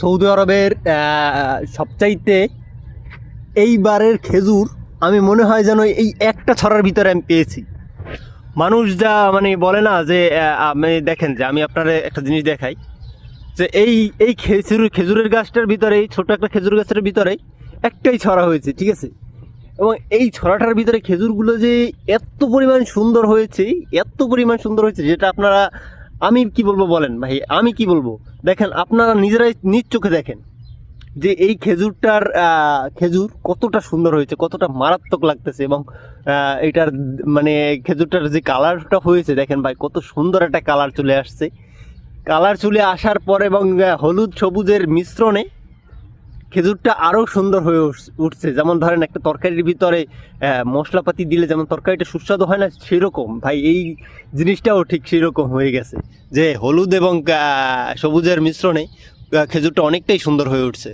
Saudi আরবের সবচাইতে এইবারের খেজুর আমি মনে হয় যেন এই একটা ছড়ার ভিতরে আমি পেয়েছি। মানুষ যা মানে বলে না যে আমি দেখেন যে আমি আপনার একটা জিনিস দেখাই যে এই খেজুরের গাছটার ভিতরে, এই ছোটো একটা খেজুর গাছের ভিতরে একটাই ছড়া হয়েছে, ঠিক আছে? এবং এই ছড়াটার ভিতরে খেজুরগুলো যে এত পরিমাণ সুন্দর হয়েছে, এত পরিমাণ সুন্দর হয়েছে যেটা আপনারা, আমি কি বলবো বলেন ভাই, আমি কি বলবো, দেখেন আপনারা নিজেরাই নিজ চোখে দেখেন যে এই খেজুর কতটা সুন্দর হয়েছে, কতটা মারাত্মক লাগতেছে। এবং এটার মানে খেজুরটার যে কালারটা হয়েছে দেখেন ভাই, কত সুন্দর একটা কালার চলে আসছে। কালার চলে আসার পর এবং হলুদ সবুজের মিশ্রণে খেজুরটা আরও সুন্দর হয়ে উঠছে। যেমন ধরেন একটা তরকারির ভিতরে মশলাপাতি দিলে যেমন তরকারিটা সুস্বাদু হয় না, সেরকম ভাই এই জিনিসটাও ঠিক সেরকম হয়ে গেছে যে হলুদ এবং সবুজের মিশ্রণে খেজুরটা অনেকটাই সুন্দর হয়ে উঠছে।